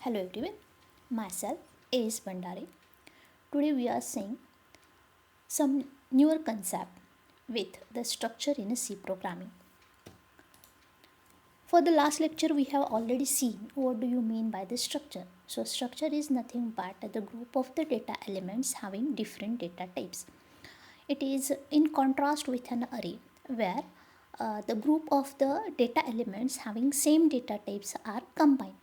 Hello everyone, myself is Bandari. Today we are seeing some newer concept with the structure in a C programming. For the last lecture we have already seen what do you mean by the structure. So structure is nothing but the group of the data elements having different data types. It is in contrast with an array where the group of the data elements having same data types are combined.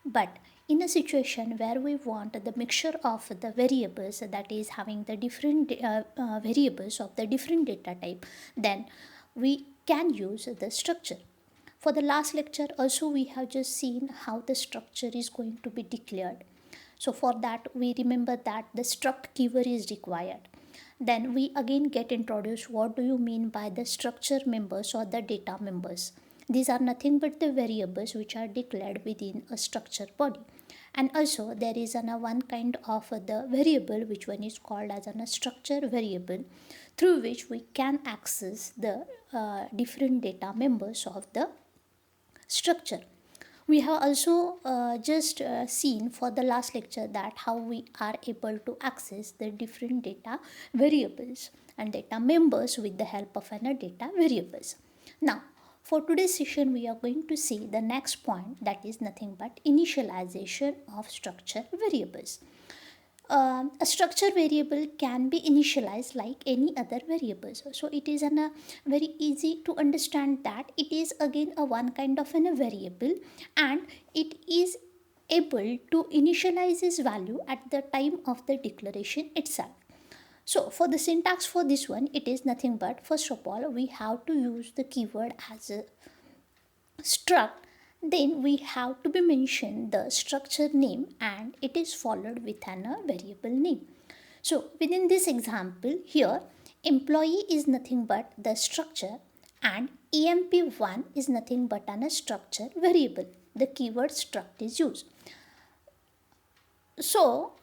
But in a situation where we want the mixture of the variables, that is having the different variables of the different data type, then we can use the structure. For the last lecture also we have just seen how the structure is going to be declared. So for that we remember that the struct keyword is required. Then we again get introduced what do you mean by the structure members or the data members. These are nothing but the variables which are declared within a structure body. And also there is one kind of the variable which one is called as a structure variable, through which we can access the different data members of the structure. We have also just seen for the last lecture that how we are able to access the different data variables and data members with the help of data variables. Now for today's session we are going to see the next point, that is nothing but initialization of structure variables. A structure variable can be initialized like any other variables. So it is very easy to understand that it is again a one kind of a variable, and it is able to initialize its value at the time of the declaration itself. So for the syntax for this one, it is nothing but first of all we have to use the keyword as a struct, then we have to be mentioned the structure name and it is followed with a variable name. So within this example here, employee is nothing but the structure and emp1 is nothing but a structure variable. The keyword struct is used. So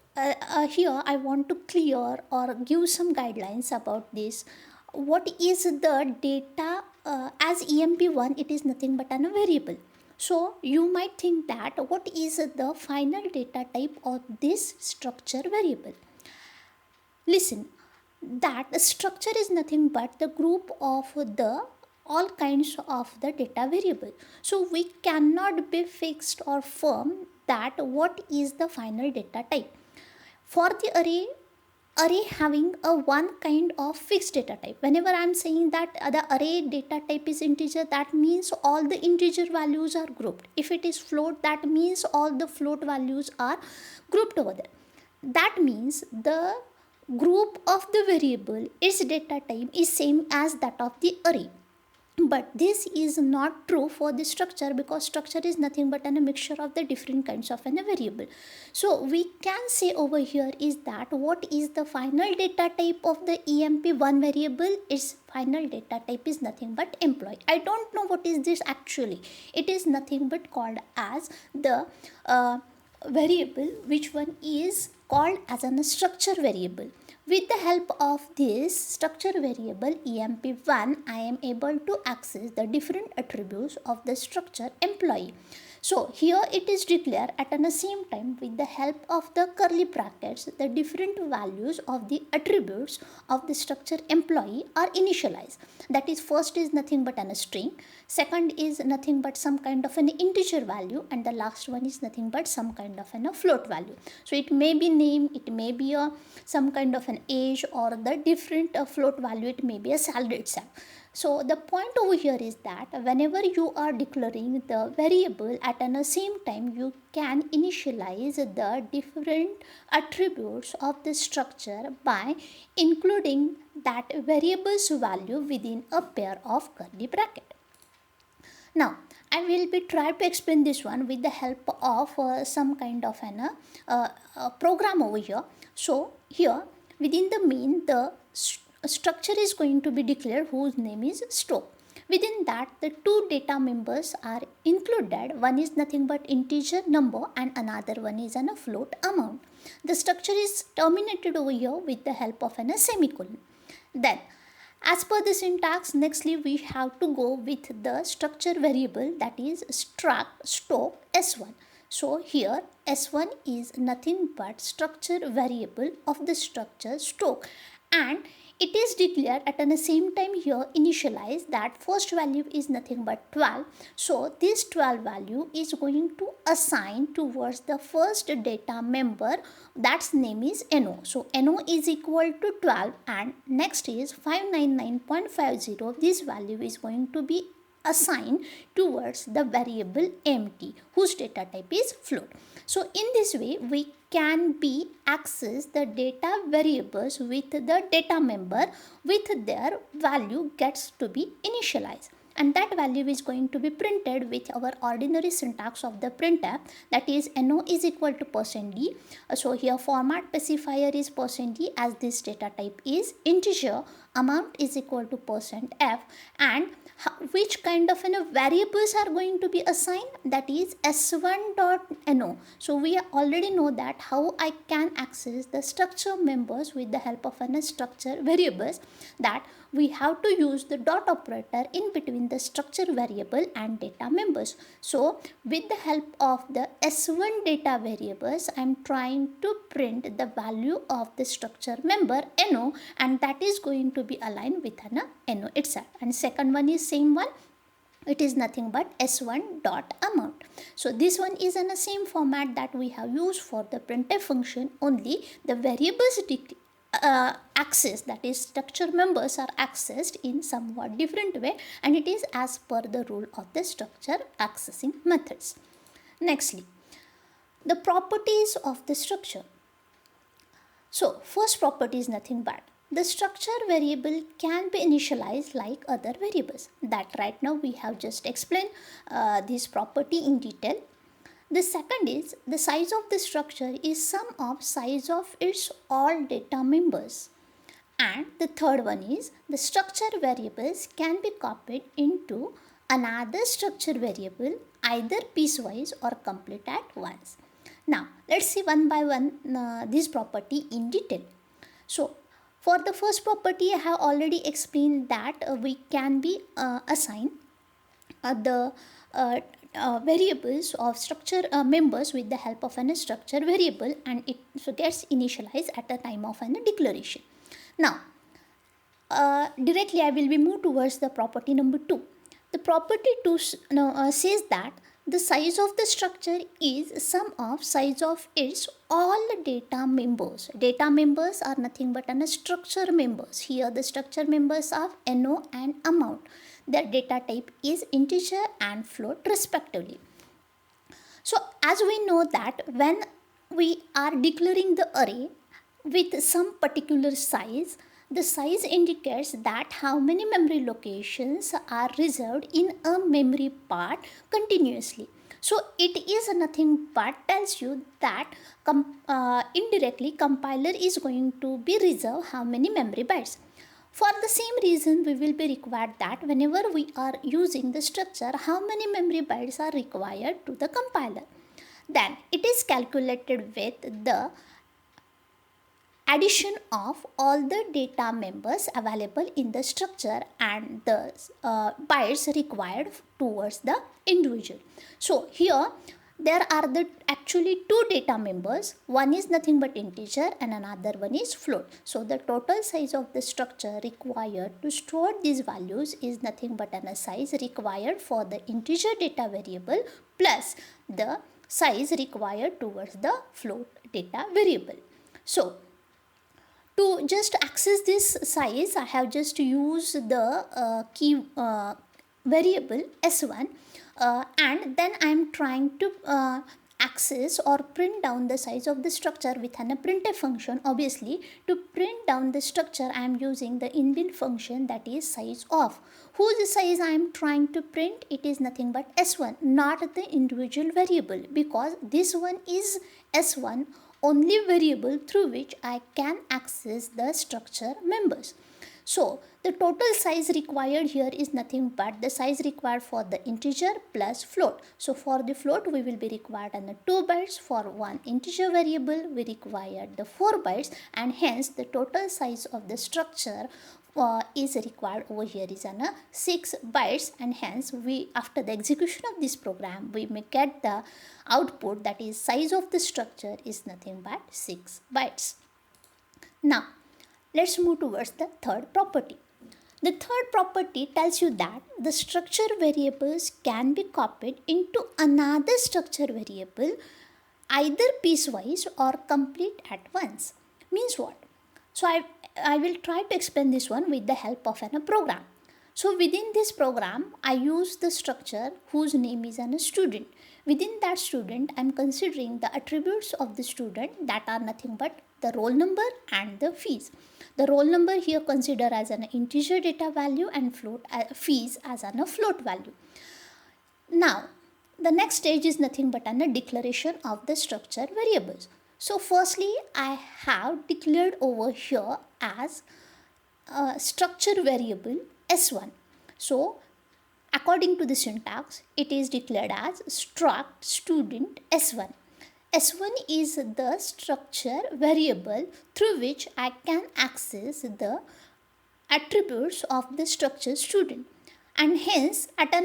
here I want to clear or give some guidelines about this. What is the data as emp1, it is nothing but a variable. So you might think that what is the final data type of this structure variable. Listen, that the structure is nothing but the group of the all kinds of the data variable. So we cannot be fixed or firm that what is the final data type. For the array having a one kind of fixed data type. Whenever I am saying that the array data type is integer, that means all the integer values are grouped. If it is float, that means all the float values are grouped over there. That means the group of the variable, its data type is same as that of the array. But this is not true for the structure, because structure is nothing but a mixture of the different kinds of a variable. So we can say over here is that what is the final data type of the emp1 variable, its final data type is nothing but employee. I don't know what is this actually. It is nothing but called as the variable which one is called as a structure variable. With the help of this structure variable emp1, I am able to access the different attributes of the structure employee. So here it is declared at the same time with the help of the curly brackets, the different values of the attributes of the structure employee are initialized. That is, first is nothing but a string, second is nothing but some kind of an integer value, and the last one is nothing but some kind of a float value. So it may be name, it may be some kind of an age, or the different float value, it may be a salary itself. So the point over here is that whenever you are declaring the variable at the same time, you can initialize the different attributes of the structure by including that variable's value within a pair of curly bracket. Now I will be trying to explain this one with the help of some kind of program over here. So here within the main, the structure is going to be declared whose name is store. Within that, the two data members are included. One is nothing but integer number and another one is a float amount. The structure is terminated over here with the help of a semicolon. Then as per the syntax, nextly we have to go with the structure variable, that is struct store s1. So here S1 is nothing but structure variable of the structure stock, and it is declared at the same time here initialize that first value is nothing but 12. So this 12 value is going to assign towards the first data member, that's name is NO. So NO is equal to 12 and next is 599.50. This value is going to be assigned towards the variable empty whose data type is float. So in this way we can be access the data variables with the data member with their value gets to be initialized, and that value is going to be printed with our ordinary syntax of the printf, that is no is equal to %d. So here format specifier is %d as this data type is integer, amount is equal to %f, and which kind of variables are going to be assigned, that is s1.no. So we already know that how I can access the structure members with the help of structure variables, that we have to use the dot operator in between the structure variable and data members. So with the help of the s1 data variables I am trying to print the value of the structure member no, and that is going to be aligned with no itself. And second one is same one, it is nothing but s1 dot amount. So this one is in the same format that we have used for the printf function, only the variables access, that is structure members are accessed in somewhat different way, and it is as per the rule of the structure accessing methods. Nextly, the properties of the structure. So first property is nothing but the structure variable can be initialized like other variables, that right now we have just explained this property in detail. The second is the size of the structure is sum of size of its all data members. And the third one is the structure variables can be copied into another structure variable either piecewise or complete at once. Now let's see one by one this property in detail. So for the first property I have already explained that we can be assigned the variables of structure members with the help of a structure variable, and it gets initialized at the time of a declaration. Now directly I will be moved towards the property number 2. The property 2 says that the size of the structure is sum of size of its all data members. Data members are nothing but structure members. Here the structure members are no and amount. Their data type is integer and float respectively. So as we know that when we are declaring the array with some particular size, the size indicates that how many memory locations are reserved in a memory part continuously. So it is nothing but tells you that indirectly compiler is going to be reserve how many memory bytes. For the same reason, we will be required that whenever we are using the structure, how many memory bytes are required to the compiler. Then it is calculated with the addition of all the data members available in the structure and the bytes required towards the individual. So here there are the actually two data members, one is nothing but integer and another one is float. So the total size of the structure required to store these values is nothing but a size required for the integer data variable plus the size required towards the float data variable. So to just access this size I have just used the key variable s1 and then I am trying to access or print down the size of the structure with a printf function. Obviously to print down the structure I am using the inbuilt function, that is size of, whose size I am trying to print, it is nothing but s1, not the individual variable, because this one is s1 only variable through which I can access the structure members. So the total size required here is nothing but the size required for the integer plus float. So for the float we will be required on the 2 bytes, for one integer variable we require the 4 bytes, and hence the total size of the structure is required over here is an 6 bytes, and hence we, after the execution of this program, we may get the output, that is size of the structure is nothing but 6 bytes. Now let's move towards the third property. The third property tells you that the structure variables can be copied into another structure variable either piecewise or complete at once. Means what? So I will try to explain this one with the help of a program. So within this program, I use the structure whose name is a student. Within that student, I am considering the attributes of the student that are nothing but the roll number and the fees. The roll number here consider as an integer data value and fees as a float value. Now, the next stage is nothing but a declaration of the structure variables. So firstly, I have declared over here as a structure variable S1. So according to the syntax, it is declared as struct student S1. S1 is the structure variable through which I can access the attributes of the structure student, and hence at the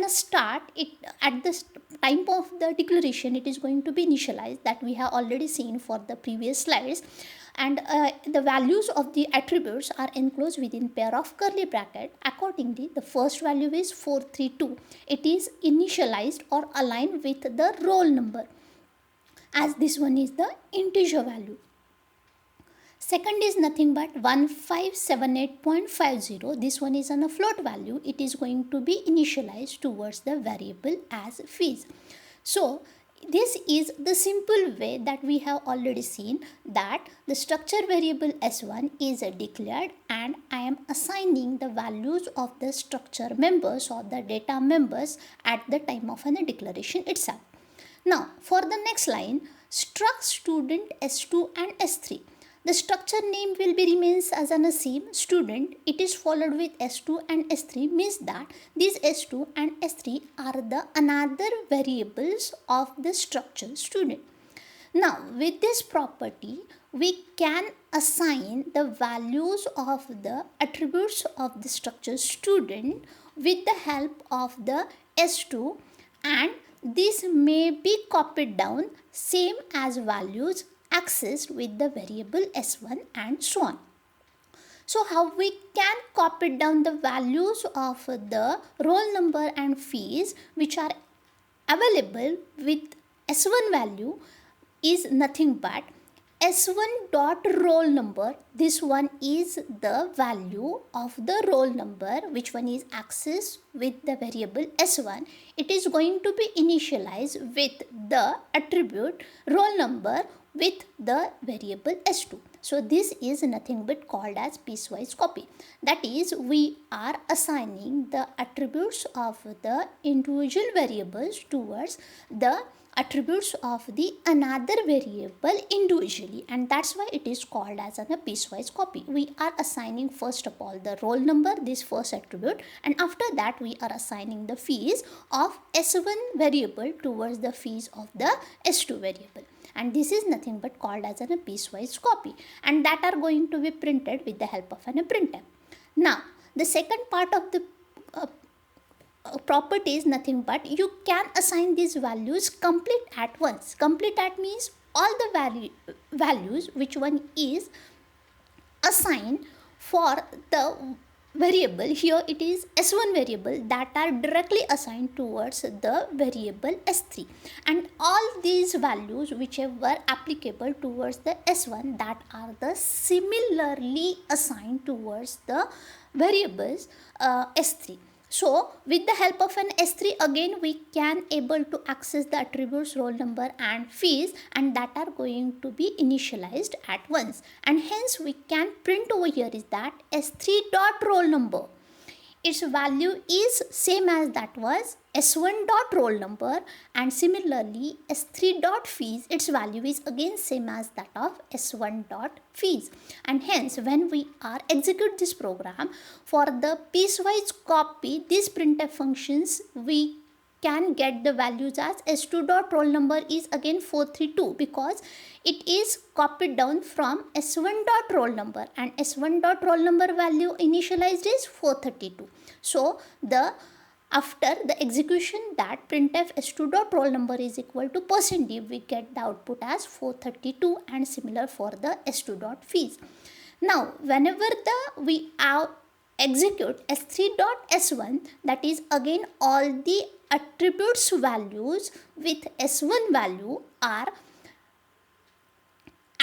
time of the declaration it is going to be initialized, that we have already seen for the previous slides, and the values of the attributes are enclosed within pair of curly bracket. Accordingly, the first value is 432. It is initialized or aligned with the roll number, as this one is the integer value. Second is nothing but 1578.50. This one is on a float value. It is going to be initialized towards the variable as fees. So this is the simple way that we have already seen, that the structure variable S1 is declared and I am assigning the values of the structure members or the data members at the time of a declaration itself. Now for the next line, struct student S2 and S3. The structure name will be remains as an same student. It is followed with S2 and S3, means that these S2 and S3 are the another variables of the structure student. Now with this property, we can assign the values of the attributes of the structure student with the help of the S2, and this may be copied down same as values accessed with the variable S1 and so on. So how we can copy down the values of the roll number and fees which are available with S1 value is nothing but S1 dot roll number. This one is the value of the roll number, which one is accessed with the variable S1. It is going to be initialized with the attribute roll number with the variable S2. So this is nothing but called as piecewise copy. That is, we are assigning the attributes of the individual variables towards the attributes of the another variable individually, and that's why it is called as a piecewise copy. We are assigning first of all the roll number, this first attribute, and after that we are assigning the fees of S1 variable towards the fees of the S2 variable, and this is nothing but called as a piecewise copy, and that are going to be printed with the help of a printf. Now the second part of the property is nothing but you can assign these values complete at once. Complete at means all the values which one is assigned for the variable, here it is S1 variable, that are directly assigned towards the variable S3, and all these values whichever applicable towards the S1, that are the similarly assigned towards the variables S3. So with the help of an S3, again we can able to access the attributes roll number and fees, and that are going to be initialized at once, and hence we can print over here is that S3 dot roll number, its value is same as that was S1 dot roll number, and similarly S3 dot fees, its value is again same as that of S1 dot fees, and hence when we are execute this program for the piecewise copy, these printf functions we can get the values as s2 dot roll number is again 432, because it is copied down from s1 dot roll number, and s1 dot roll number value initialized is 432. So the after the execution that printf s2 dot roll number is equal to %d, we get the output as 432, and similar for the s2 dot fees. Now whenever we execute s3.s1, that is again all the attributes values with s1 value are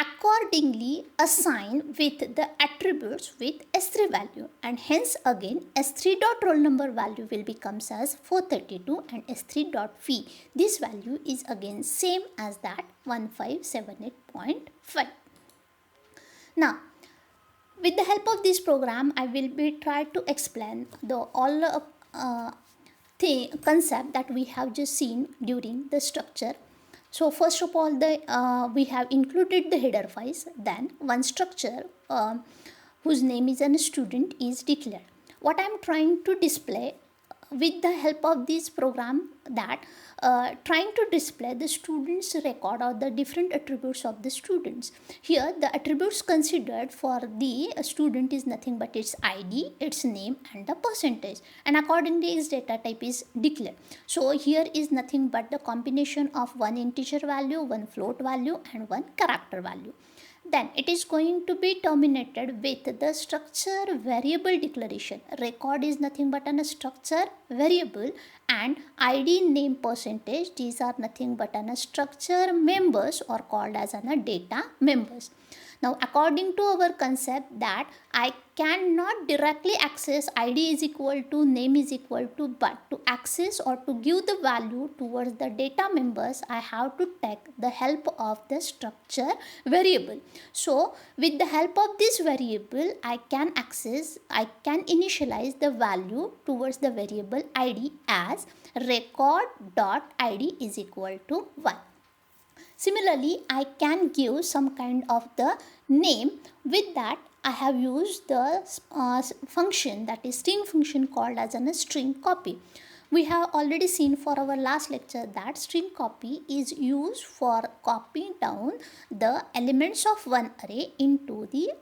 accordingly assigned with the attributes with s3 value, and hence again s3 dot roll number value will becomes as 432, and s3 dot fee, this value is again same as that 1578.5. Now with the help of this program, I will be try to explain the all concept that we have just seen during the structure. So first of all, we have included the header files. Then one structure whose name is a student is declared. What I am trying to display with the help of this program, that trying to display the students record or the different attributes of the students. Here the attributes considered for the student is nothing but its id, its name, and the percentage, and accordingly its data type is declared. So here is nothing but the combination of one integer value, one float value, and one character value. Then it is going to be terminated with the structure variable declaration. Record is nothing but a structure variable, and id, name, percentage, these are nothing but a structure members, or called as a data members. Now according to our concept that I cannot directly access id is equal to name is equal to, but to access or to give the value towards the data members, I have to take the help of the structure variable. So with the help of this variable, I can initialize the value towards the variable id as record.id is equal to 1. Similarly, I can give some kind of the name. With that, I have used the function, that is string function, called as a string copy. We have already seen for our last lecture that string copy is used for copying down the elements of one array into the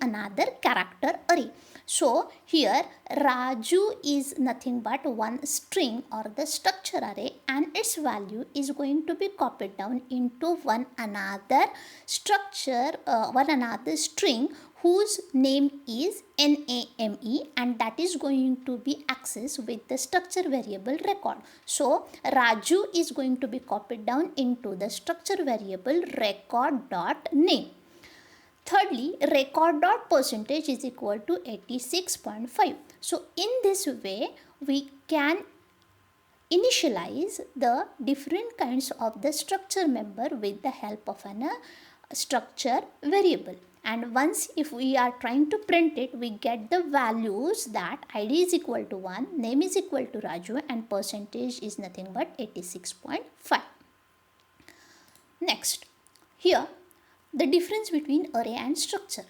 another character array. So here Raju is nothing but one string or the structure array, and its value is going to be copied down into one another structure, one another string whose name is NAME, and that is going to be accessed with the structure variable record. So Raju is going to be copied down into the structure variable record.name. Thirdly, record dot percentage is equal to 86.5. So in this way, we can initialize the different kinds of the structure member with the help of a structure variable. And once if we are trying to print it, we get the values that id is equal to 1, name is equal to Raju, and percentage is nothing but 86.5. Next, here the difference between array and structure.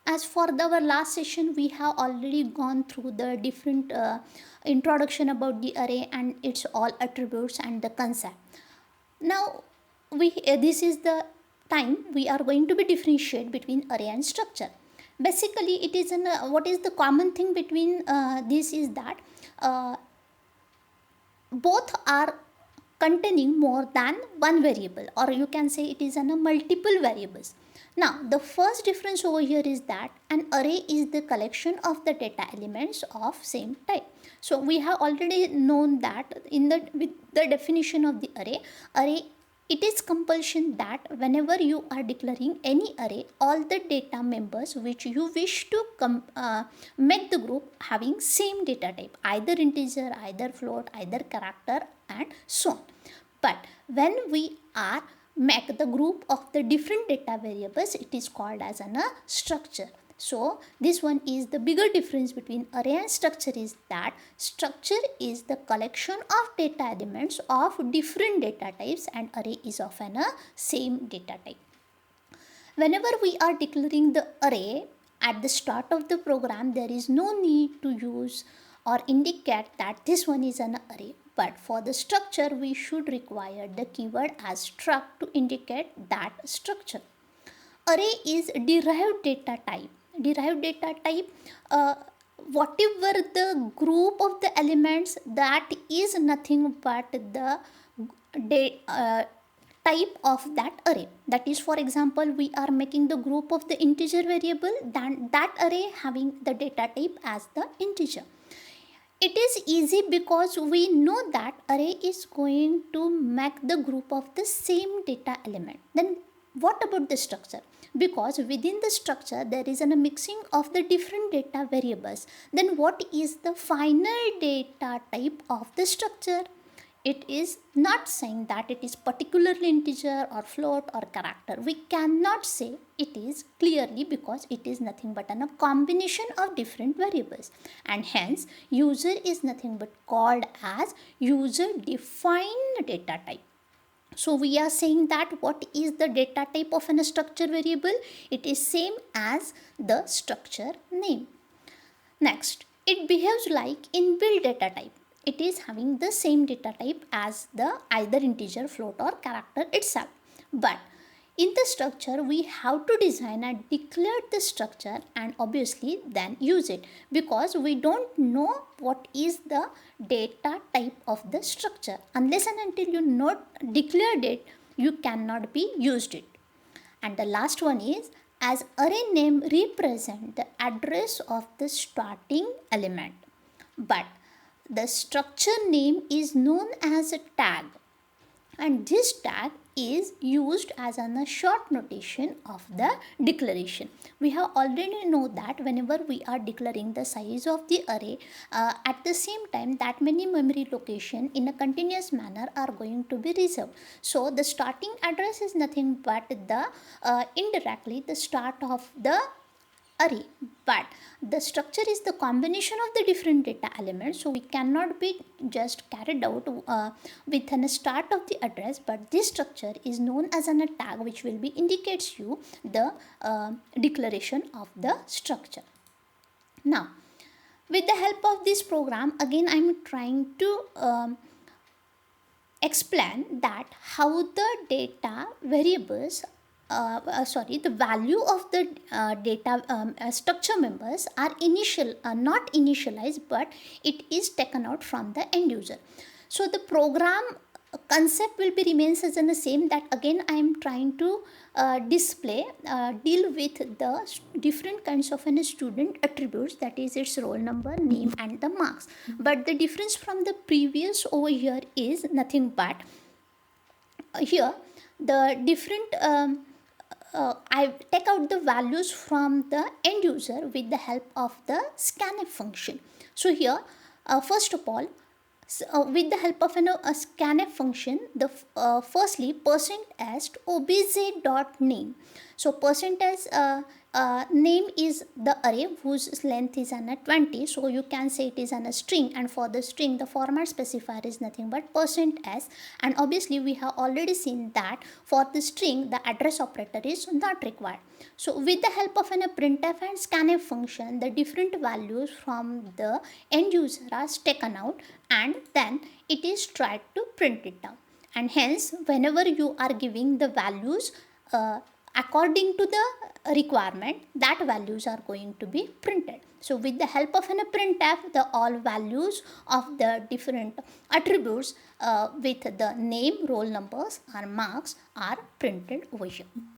As for our last session, we have already gone through the different introduction about the array and its all attributes and the concept. Now this is the time we are going to be differentiate between array and structure. Basically, it is what is the common thing between this is that both are containing more than one variable, or you can say it is a multiple variables. Now the first difference over here is that an array is the collection of the data elements of same type. So we have already known that with the definition of the array, it is compulsion that whenever you are declaring any array, all the data members which you wish to make the group having same data type, either integer, either float, either character, and so on. But when we are make the group of the different data variables, it is called as a structure. So this one is the bigger difference between array and structure, is that structure is the collection of data elements of different data types, and array is of a same data type. Whenever we are declaring the array at the start of the program, there is no need to use or indicate that this one is an array. But for the structure, we should require the keyword as struct to indicate that structure. Array is derived data type. Derived data type, whatever the group of the elements, that is nothing but the type of that array. That is, for example, we are making the group of the integer variable, then that array having the data type as the integer. It is easy because we know that array is going to make the group of the same data element. Then what about the structure? Because within the structure there is a mixing of the different data variables. Then what is the final data type of the structure? It is not saying that it is particularly integer or float or character. We cannot say it is clearly because it is nothing but a combination of different variables, and hence user is nothing but called as user defined data type. So we are saying that what is the data type of a structure variable? It is same as the structure name. Next, it behaves like inbuilt data type. It is having the same data type as the either integer, float or character itself. But in the structure, we have to design and declare the structure and obviously then use it, because we don't know what is the data type of the structure. Unless and until you not declared it, you cannot be used it. And the last one is, as array name represent the address of the starting element, but the structure name is known as a tag, and this tag is used as a short notation of the declaration. We have already know that whenever we are declaring the size of the array, at the same time that many memory location in a continuous manner are going to be reserved. So the starting address is nothing but the indirectly the start of the array, but the structure is the combination of the different data elements, so we cannot be just carried out with a start of the address, but this structure is known as a tag which will be indicates you the declaration of the structure. Now with the help of this program, again I am trying to explain that how the data variables the value of the data structure members are not initialized, but it is taken out from the end user. So the program concept will be remains as in the same, that again I am trying to deal with the different kinds of student attributes, that is its roll number, name and the marks. But the difference from the previous over here is nothing but here the different I take out the values from the end user with the help of the scanf function. So here first of all, with the help of a scanf function, the firstly %s obj.name. So %s name is the array whose length is 20, so you can say it is a string, and for the string the format specifier is nothing but %s, and obviously we have already seen that for the string the address operator is not required. So with the help of a printf and scanf function, the different values from the end user are taken out and then it is tried to print it down, and hence whenever you are giving the values according to the requirement, that values are going to be printed. So with the help of a printf, the all values of the different attributes with the name, roll numbers or marks are printed over here.